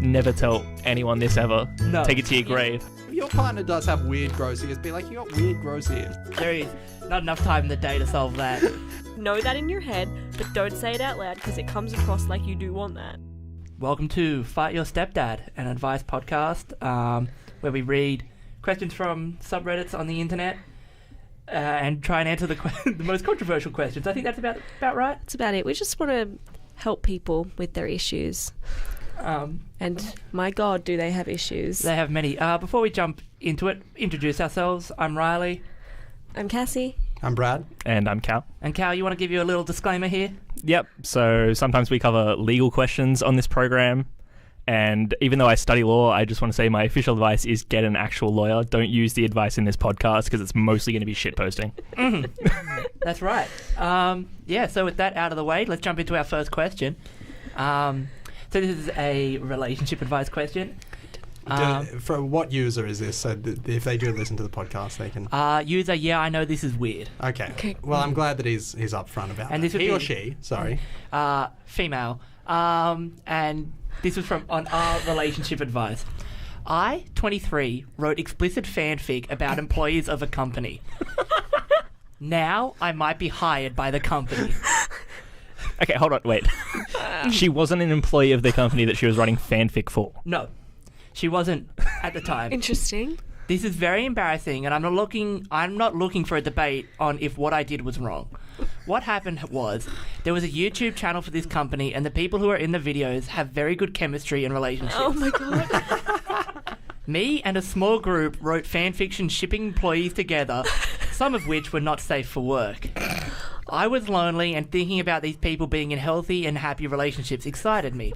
Never tell anyone this ever. No. Take it to your grave. If your partner does have weird gross ears, be like, you got weird gross ears. There is not enough time in the day to solve that. Know that in your head, but don't say it out loud because it comes across like you do want that. Welcome to Fight Your Stepdad, an advice podcast where we read questions from subreddits on the internet and try and answer the most controversial questions. I think that's about right. That's about it. We just want to help people with their issues. And my God, do they have issues? They have many. Before we jump into it, introduce ourselves. I'm Riley. I'm Cassie. I'm Brad. And I'm Cal. And Cal, you want to give you a little disclaimer here? Yep. So sometimes we cover legal questions on this program. And even though I study law, I just want to say my official advice is get an actual lawyer. Don't use the advice in this podcast because it's mostly going to be shitposting. That's right. So with that out of the way, let's jump into our first question. So this is a relationship advice question. For what user is this? So if they do listen to the podcast, they can... User, yeah, I know this is weird. Okay. Well, I'm glad that he's upfront about and that. This would he be, or she, sorry. Female. And this was from on our relationship advice. I, 23, wrote explicit fanfic about employees of a company. Now I might be hired by the company. Okay, hold on, wait. She wasn't an employee of the company that she was writing fanfic for. No, she wasn't at the time. Interesting. This is very embarrassing, and I'm not looking for a debate on if what I did was wrong. What happened was, there was a YouTube channel for this company, and the people who are in the videos have very good chemistry and relationships. Oh my God. Me and a small group wrote fanfiction shipping employees together, some of which were not safe for work. I was lonely, and thinking about these people being in healthy and happy relationships excited me.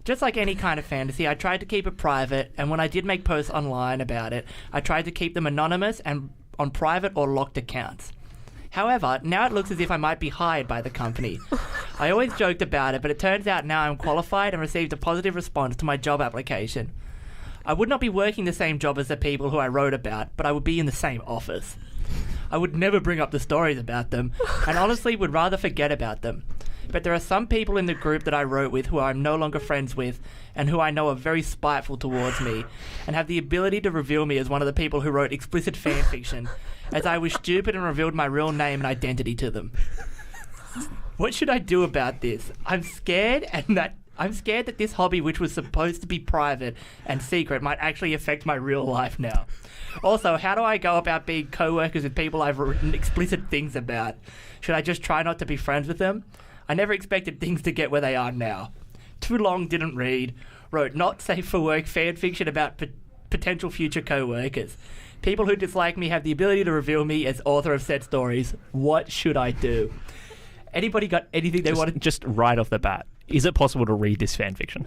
Just like any kind of fantasy, I tried to keep it private, and when I did make posts online about it, I tried to keep them anonymous and on private or locked accounts. However, now it looks as if I might be hired by the company. I always joked about it, but it turns out now I'm qualified and received a positive response to my job application. I would not be working the same job as the people who I wrote about, but I would be in the same office. I would never bring up the stories about them, and honestly would rather forget about them. But there are some people in the group that I wrote with who I'm no longer friends with, and who I know are very spiteful towards me, and have the ability to reveal me as one of the people who wrote explicit fanfiction, as I was stupid and revealed my real name and identity to them. What should I do about this? I'm scared that this hobby, which was supposed to be private and secret, might actually affect my real life now. Also, how do I go about being co-workers with people I've written explicit things about? Should I just try not to be friends with them? I never expected things to get where they are now. Too long, didn't read. Wrote not safe for work fan fiction about potential future co-workers. People who dislike me have the ability to reveal me as author of said stories. What should I do? Anybody got anything they want to... Just right off the bat, is it possible to read this fanfiction?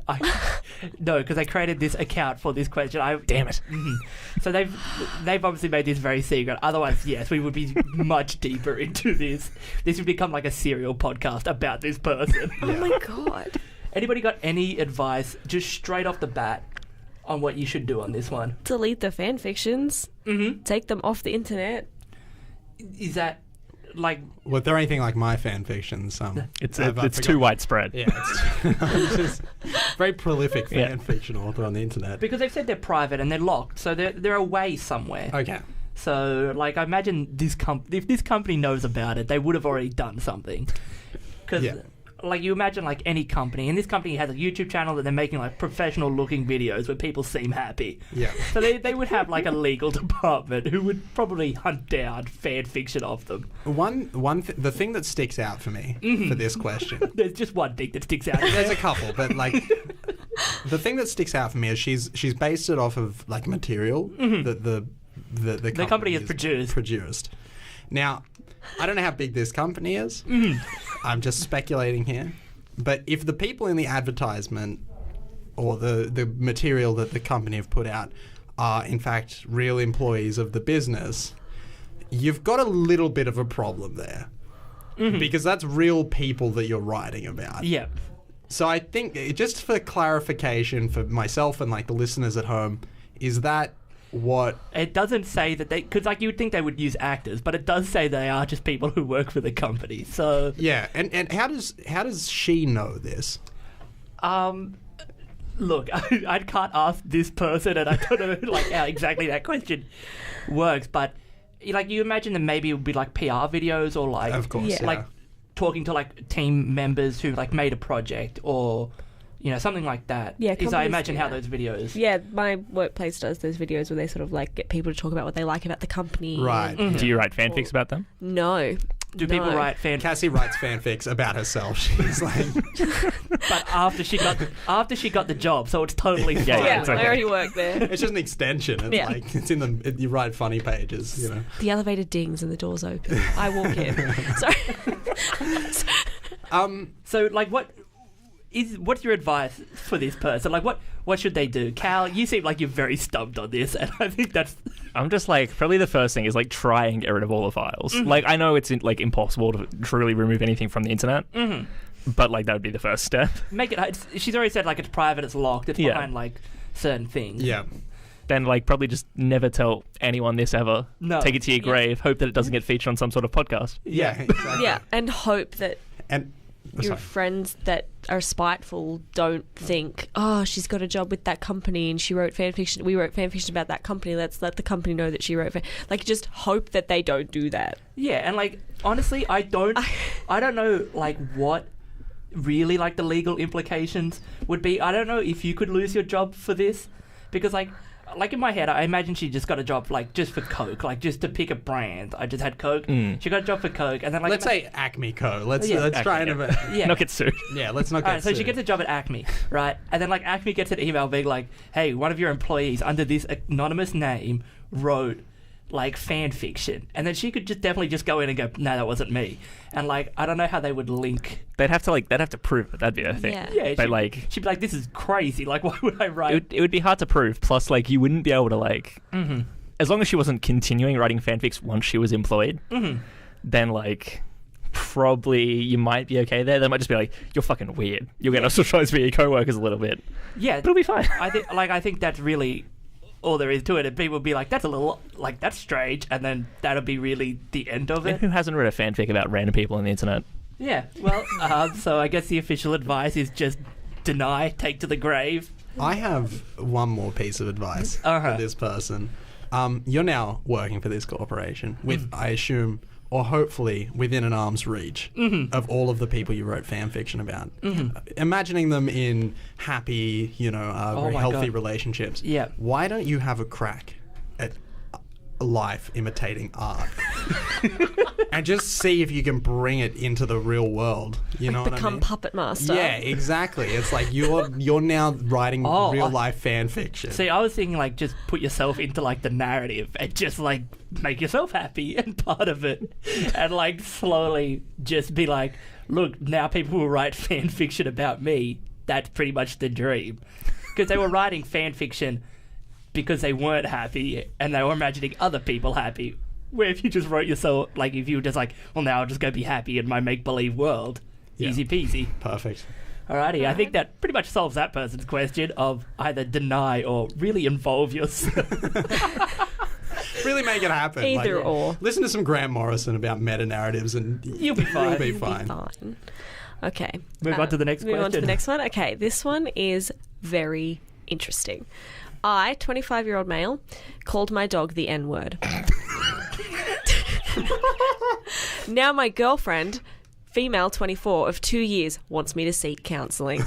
No, because I created this account for this question. Damn it. Mm-hmm. So they've obviously made this very secret. Otherwise, yes, we would be much deeper into this. This would become like a serial podcast about this person. Oh my God. Anybody got any advice, just straight off the bat, on what you should do on this one? Delete the fan fictions. Mm-hmm. Take them off the internet. Is that like... Well, if they're anything like my fan fictions, it's too widespread. Yeah, it's just very prolific fan fiction author on the internet. Because they've said they're private and they're locked, so they're away somewhere. Okay. So, like, I imagine if this company knows about it, they would have already done something. Because, like, you imagine, like, any company, and this company has a YouTube channel that they're making, like, professional-looking videos where people seem happy. Yeah. So they would have, like, a legal department who would probably hunt down fan fiction of them. The thing that sticks out for me for this question... There's just one thing that sticks out. There's a couple, but, like... The thing that sticks out for me is she's based it off of, like, material that the company has produced. Now, I don't know how big this company is. I'm just speculating here. But if the people in the advertisement or the material that the company have put out are, in fact, real employees of the business, you've got a little bit of a problem there. Because that's real people that you're writing about. Yeah. So I think, just for clarification for myself and, like, the listeners at home, is that what... It doesn't say that they... Because, like, you would think they would use actors, but it does say they are just people who work for the company, so... Yeah, and how does she know this? look, I can't ask this person, and I don't know like how exactly that question works. But like, you imagine that maybe it would be like PR videos or like, Of course, like talking to like team members who like made a project or something like that. Yeah, is I companies imagine do how that. those videos. Yeah, my workplace does those videos where they sort of like get people to talk about what they like about the company. Right. Do you write fanfics about them? No. Do people write fan? Cassie writes fanfics about herself. She's like, But after she got the job, so it's totally fine. Yeah, it's okay. I already work there. it's just an extension. It's Yeah. like it's in the. You write funny pages. The elevator dings and the doors open. I walk in. Sorry. So like, what's your advice for this person? Like, what should they do? Cal, you seem like you're very stumped on this, and I think that's. I'm just like, probably the first thing is like try and get rid of all the files. Like, I know it's like impossible to truly remove anything from the internet, but like that would be the first step. Make it. She's already said like it's private, it's locked, it's behind like certain things. Yeah. Then like probably just never tell anyone this ever. No. Take it to your grave. Hope that it doesn't get featured on some sort of podcast. Yeah. Exactly. Yeah, and hope that And your sorry. friends that are spiteful don't think, oh, she's got a job with that company and she wrote fanfiction. We wrote fanfiction about that company. Let's let the company know that she wrote like, just hope that they don't do that. Yeah, and like honestly, I don't know like what really like the legal implications would be. I don't know if you could lose your job for this, because like in my head, I imagine she just got a job like just for Coke, like just to pick a brand. I just had Coke. She got a job for Coke, and then like Let's say Acme Co. Let's Yeah, try Acme, and yeah. Not get sued. yeah. Let's not All get right, so she sued. gets a job at Acme, right? And then like Acme gets an email being like, "Hey, one of your employees under this anonymous name wrote like fan fiction," and then she could just definitely just go in and go, "No, that wasn't me." And like, I don't know how they would link. They'd have to prove it. That'd be the thing. Yeah. Yeah, But like, she'd be like, "This is crazy. Like, why would I write?" it would be hard to prove. Plus, like, you wouldn't be able to like, as long as she wasn't continuing writing fanfics once she was employed, then like, probably you might be okay there. They might just be like, "You're fucking weird. You're getting ostracized by your coworkers a little bit." Yeah, But it'll be fine. I think that's really all there is to it. And people will be like, "That's a little like that's strange," and then that'll be really the end of And it. who hasn't read a fanfic about random people on the internet? Yeah. Well, so I guess the official advice is just deny, take to the grave. I have one more piece of advice for this person. You're now working for this corporation with, I assume, or hopefully within an arm's reach of all of the people you wrote fan fiction about. Imagining them in happy, very my healthy God. relationships. Yeah. Why don't you have a crack at life imitating art? And just see if you can bring it into the real world. You know what I Become mean? puppet master. Yeah, exactly. It's like you're now writing Oh, real life fan fiction. See, I was thinking like just put yourself into like the narrative and just like make yourself happy and part of it, and like slowly just be like, look, now people will write fan fiction about me. That's pretty much the dream, because they were writing fan fiction because they weren't happy and they were imagining other people happy. Where if you just wrote yourself, like if you were just like, well, now I'll just go be happy in my make-believe world, Yeah. easy peasy. Perfect. Alrighty, I think that pretty much solves that person's question of either deny or really involve yourself. Really make it happen. Either or. Listen to some Grant Morrison about meta narratives and You'll be fine. You'll be You'll fine. be fine. Okay. Move on to the next Move on to question. the next one. Okay, this one is very interesting. I, 25-year-old male, called my dog the N-word. Now my girlfriend, female 24 of 2 years, wants me to seek counselling.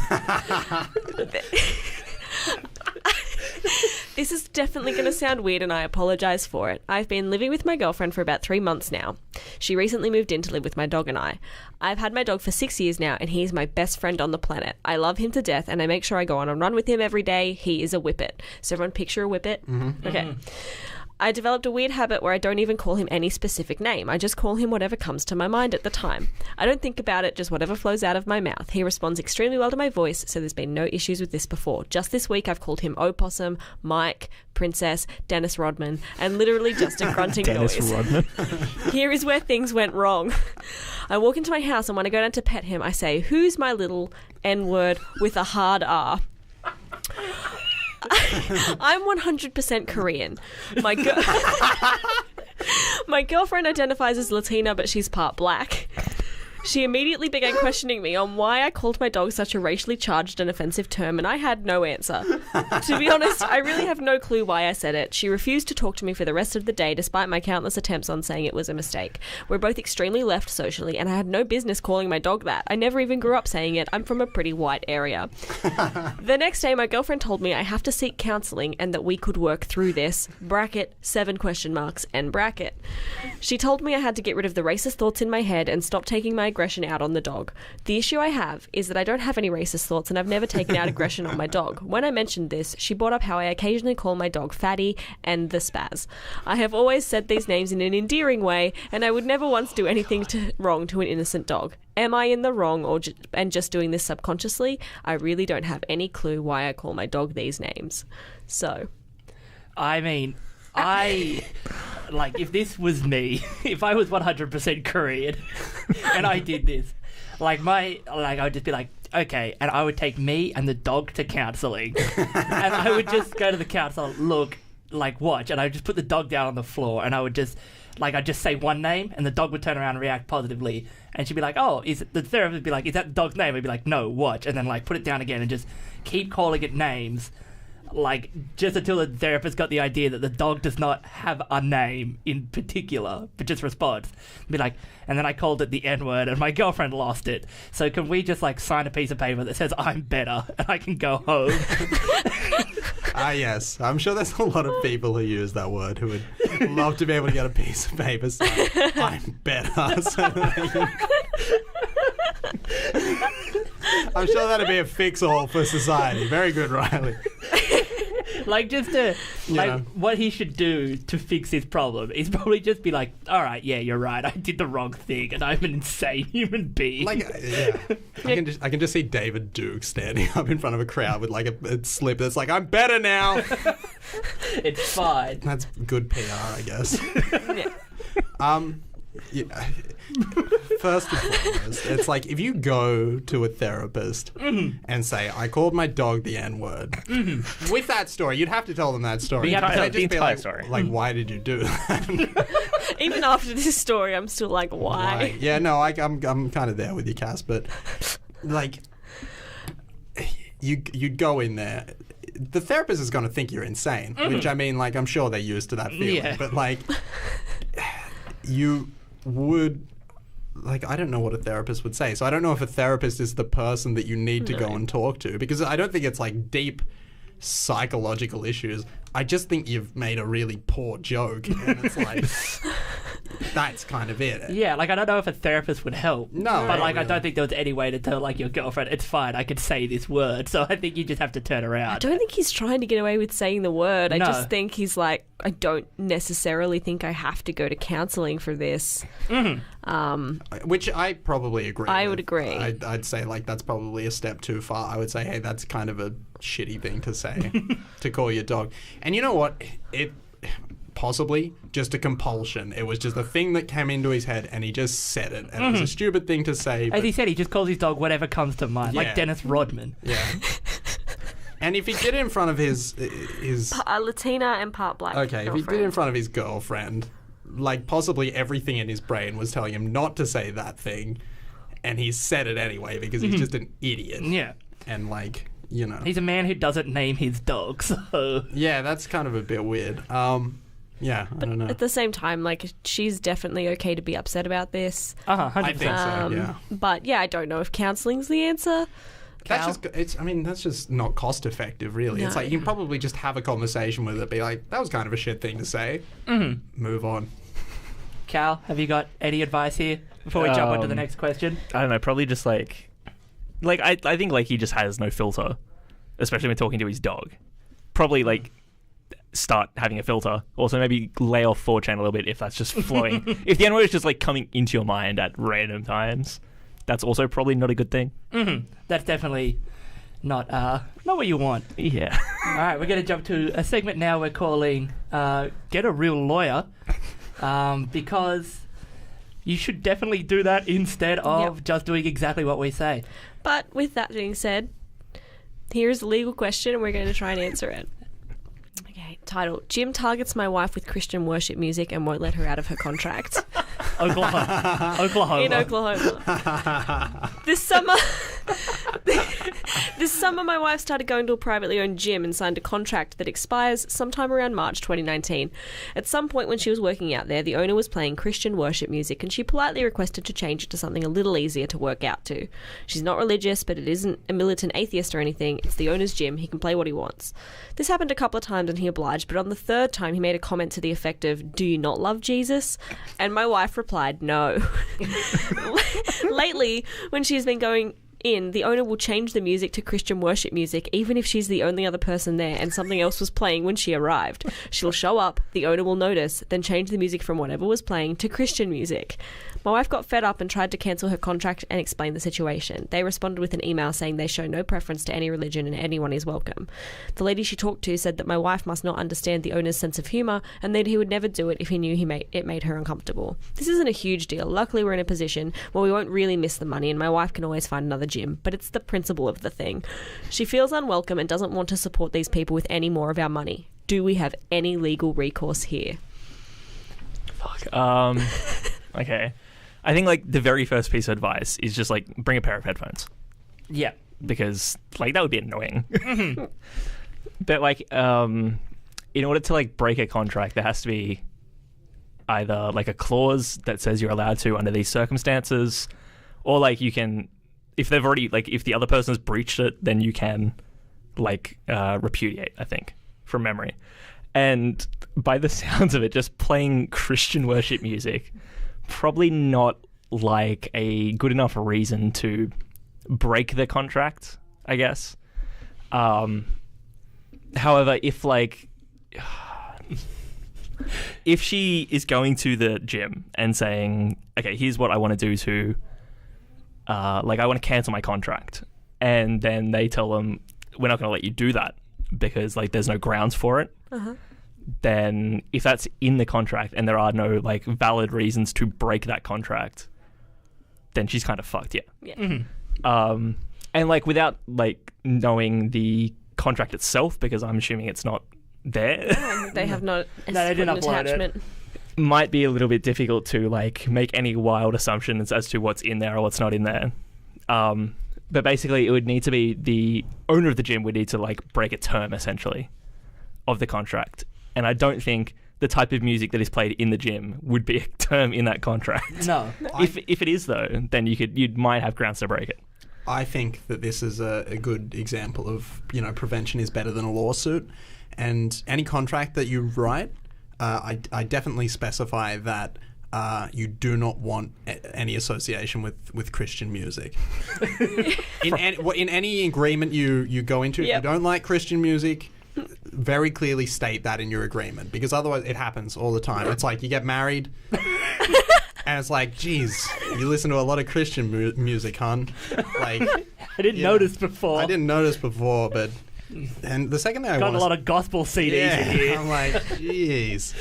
This is definitely going to sound weird and I apologise for it. I've been living with my girlfriend for about 3 months now. She recently moved in to live with my dog and I. I've had my dog for 6 years now and he's my best friend on the planet. I love him to death and I make sure I go on a run with him every day. He is a whippet. So everyone picture a whippet? Okay. I developed a weird habit where I don't even call him any specific name. I just call him whatever comes to my mind at the time. I don't think about it, just whatever flows out of my mouth. He responds extremely well to my voice, so there's been no issues with this before. Just this week, I've called him Opossum, Mike, Princess, Dennis Rodman, and literally just a grunting Dennis noise. Rodman. Here is where things went wrong. I walk into my house and when I go down to pet him, I say, "Who's my little N-word with a hard R?" I'm 100% Korean. My girlfriend identifies as Latina, but she's part black. She immediately began questioning me on why I called my dog such a racially charged and offensive term, and I had no answer. To be honest, I really have no clue why I said it. She refused to talk to me for the rest of the day, despite my countless attempts on saying it was a mistake. We're both extremely left socially, and I had no business calling my dog that. I never even grew up saying it. I'm from a pretty white area. The next day, my girlfriend told me I have to seek counselling and that we could work through this. Bracket, 7 question marks, end bracket. She told me I had to get rid of the racist thoughts in my head and stop taking my aggression out on the dog. The issue I have is that I don't have any racist thoughts and I've never taken out aggression on my dog. When I mentioned this, she brought up how I occasionally call my dog Fatty and the Spaz. I have always said these names in an endearing way, and I would never once do anything wrong to an innocent dog. Am I in the wrong and just doing this subconsciously? I really don't have any clue why I call my dog these names. So, I mean, if this was me, if I was 100% Korean and I did this, I would just be like, okay, and I would take me and the dog to counselling. And I would just go to the counsellor, look, watch, and I would just put the dog down on the floor, and I would just, I'd just say one name, and the dog would turn around and react positively, and she'd be like, oh, the therapist would be like, is that the dog's name? I'd be like, no, watch, and then, put it down again and just keep calling it names, just until the therapist got the idea that the dog does not have a name in particular, but just responds. Be like, and then I called it the N-word, and my girlfriend lost it. So can we just, sign a piece of paper that says I'm better, and I can go home? Yes. I'm sure there's a lot of people who use that word who would love to be able to get a piece of paper saying, I'm better. So I'm sure that'd be a fix-all for society. Very good, Riley. What he should do to fix his problem is probably just be like, all right, yeah, you're right, I did the wrong thing and I'm an insane human being. Yeah. I can just see David Duke standing up in front of a crowd with a slip that's like, I'm better now. It's fine. That's good PR, I guess. First and foremost, it's if you go to a therapist and say, I called my dog the N-word, with that story, you'd have to tell them that story. The entire story. Why did you do that? even after this story, I'm still like, why? Yeah, no, I'm kind of there with you, Cass, but you'd go in there. The therapist is going to think you're insane, which I'm sure they're used to that feeling, but you would, I don't know what a therapist would say. So I don't know if a therapist is the person that you need to go and talk to, because I don't think it's deep psychological issues. I just think you've made a really poor joke, and it's that's kind of it. Yeah, I don't know if a therapist would help. No, but really. I don't think there was any way to tell your girlfriend, it's fine, I could say this word. So I think you just have to turn around. I don't think he's trying to get away with saying the word. I just think he's I don't necessarily think I have to go to counselling for this. Which I probably agree I with. would agree. I'd say that's probably a step too far. I would say, hey, that's kind of a shitty thing to say, to call your dog. And you know what? It possibly just a compulsion. It was just a thing that came into his head, and he just said it. And it was a stupid thing to say. As he said, he just calls his dog whatever comes to mind, Yeah. like Dennis Rodman. Yeah. And if he did it in front of his Latina and part black. okay, if he did it in front of his girlfriend, possibly everything in his brain was telling him not to say that thing, and he said it anyway because he's just an idiot. Yeah. And he's a man who doesn't name his dog, so yeah, that's kind of a bit weird. Yeah, I don't know. At the same time, she's definitely okay to be upset about this. 100%. I think so. Yeah. But yeah, I don't know if counselling's the answer. That's just not cost effective, really. No. It's you can probably just have a conversation with it, be like, that was kind of a shit thing to say. Move on. Cal, have you got any advice here before we jump on to the next question? I don't know, probably just I think he just has no filter, especially when talking to his dog. Probably start having a filter. Also maybe lay off 4chan a little bit if that's just flowing. If the N-word is just coming into your mind at random times, that's also probably not a good thing. That's definitely not what you want. Yeah. All right, we're going to jump to a segment now we're calling Get a Real Lawyer, because you should definitely do that instead of just doing exactly what we say. But with that being said, here's a legal question and we're going to try and answer it. Okay, title. Jim targets my wife with Christian worship music and won't let her out of her contract. Oklahoma. In Oklahoma. This summer, my wife started going to a privately owned gym and signed a contract that expires sometime around March 2019. At some point when she was working out there, the owner was playing Christian worship music, and she politely requested to change it to something a little easier to work out to. She's not religious, but it isn't a militant atheist or anything. It's the owner's gym. He can play what he wants. This happened a couple of times and he obliged, but on the third time he made a comment to the effect of, "Do you not love Jesus?" And my wife replied, "No." Lately, when she's been going in, the owner will change the music to Christian worship music, even if she's the only other person there and something else was playing when she arrived. She'll show up, the owner will notice, then change the music from whatever was playing to Christian music. My wife got fed up and tried to cancel her contract and explain the situation. They responded with an email saying they show no preference to any religion and anyone is welcome. The lady she talked to said that my wife must not understand the owner's sense of humour and that he would never do it if he knew it made her uncomfortable. This isn't a huge deal. Luckily, we're in a position where we won't really miss the money and my wife can always find another gym, but it's the principle of the thing. She feels unwelcome and doesn't want to support these people with any more of our money. Do we have any legal recourse here? Fuck. Okay. I think like the very first piece of advice is just like bring a pair of headphones. Yeah. Because like that would be annoying. But like in order to like break a contract, there has to be either like a clause that says you're allowed to under these circumstances, or like you can, if they've already, like if the other person has breached it, then you can like repudiate, I think, from memory. And by the sounds of it, just playing Christian worship music, probably not like a good enough reason to break the contract, I guess. However, if like if she is going to the gym and saying, okay, here's what I want to do to like I want to cancel my contract, and then they tell them we're not going to let you do that because like there's no grounds for it, then if that's in the contract and there are no like valid reasons to break that contract, then she's kind of fucked. And like without like knowing the contract itself, because I'm assuming it's not there. They have not No, they didn't an upload attachment. it. Might be a little bit difficult to like make any wild assumptions as to what's in there or what's not in there. But basically it would need to be the owner of the gym would need to like break a term essentially of the contract. And I don't think the type of music that is played in the gym would be a term in that contract. No. If it is though, then you might have grounds to break it. I think that this is a good example of, you know, prevention is better than a lawsuit. And any contract that you write, I definitely specify that you do not want any association with Christian music. in any agreement you go into, if you don't like Christian music, very clearly state that in your agreement, because otherwise it happens all the time. It's like you get married and it's like, geez, you listen to a lot of Christian music, hon. Like, I didn't notice before. I didn't notice before, but and the second thing I got a lot of gospel CDs in here. I'm like, jeez.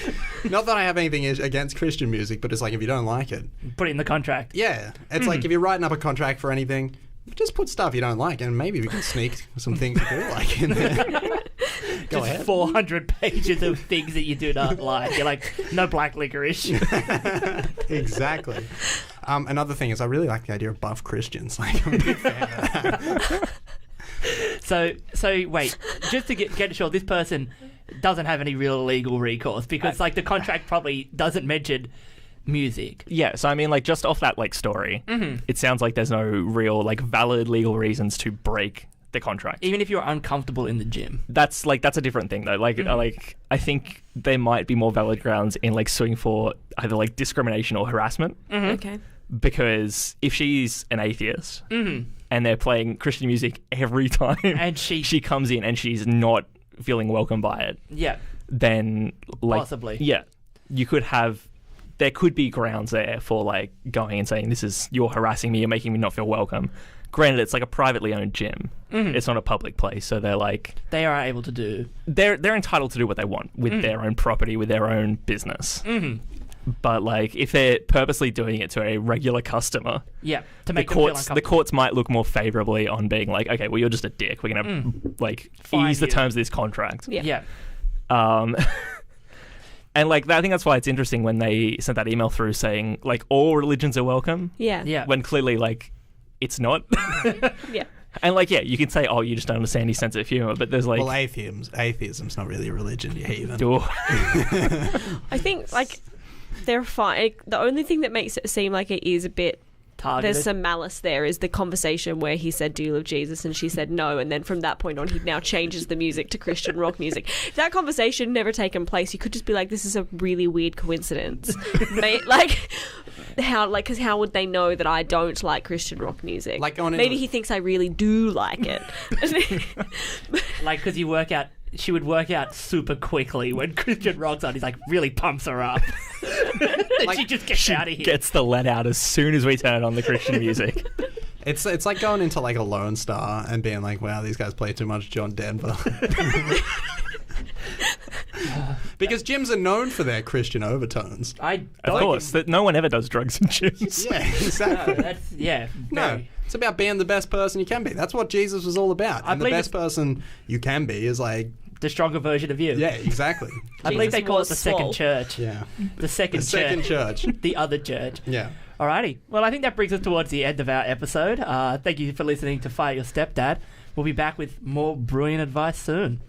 Not that I have anything against Christian music, but it's like if you don't like it, put it in the contract. Yeah, it's like if you're writing up a contract for anything, just put stuff you don't like, and maybe we can sneak some things you do like in there. Go Just ahead. 400 pages of things that you do not like. You're like, no black licorice. Exactly. Another thing is I really like the idea of buff Christians. Like, I'm a big fan of that. So wait, just to get sure, this person doesn't have any real legal recourse because like the contract probably doesn't mention music. Yeah, so I mean, like, just off that like story, it sounds like there's no real like valid legal reasons to break the contract. Even if you're uncomfortable in the gym. That's a different thing though. Like, like I think there might be more valid grounds in like suing for either like discrimination or harassment. Okay. Because if she's an atheist and they're playing Christian music every time, and she comes in and she's not feeling welcome by it, then like possibly, there could be grounds there for like going and saying, you're harassing me, you're making me not feel welcome. Granted, it's like a privately owned gym. It's not a public place, so they are able to do. They're entitled to do what they want with their own property, with their own business. But like, if they're purposely doing it to a regular customer, to make them feel uncomfortable, the courts might look more favorably on being like, okay, well, you're just a dick. We're gonna like ease the terms of this contract. And like I think that's why it's interesting when they sent that email through saying like all religions are welcome. Yeah. Yeah. When clearly like it's not. Yeah. And like you can say, oh, you just don't understand his sense of humor, but there's like, Well, atheism's not really a religion, you heathen. I think like they're fine. The only thing that makes it seem like it is a bit Targeted. there's some malice there is the conversation where he said, do you love Jesus? And she said no. And then from that point on, he now changes the music to Christian rock music. If that conversation never taken place, you could just be like, this is a really weird coincidence. Because how would they know that I don't like Christian rock music? Like going into Maybe he thinks I really do like it. Like, because she would work out super quickly when Christian rock's on. He's like, really pumps her up. And she just gets out of here. gets the let out as soon as we turn on the Christian music. It's like going into like a Lone Star and being like, wow, these guys play too much John Denver. Because gyms are known for their Christian overtones. Of course, that no one ever does drugs in gyms. Yeah, exactly. No, it's about being the best person you can be. That's what Jesus was all about. And the believe best person you can be is like... the stronger version of you. Yeah, exactly. I believe they call it was the second swole. church. Yeah. The second church. The other church. Yeah. Alrighty. Well, I think that brings us towards the end of our episode. Thank you for listening to Fire Your Stepdad. We'll be back with more brilliant advice soon.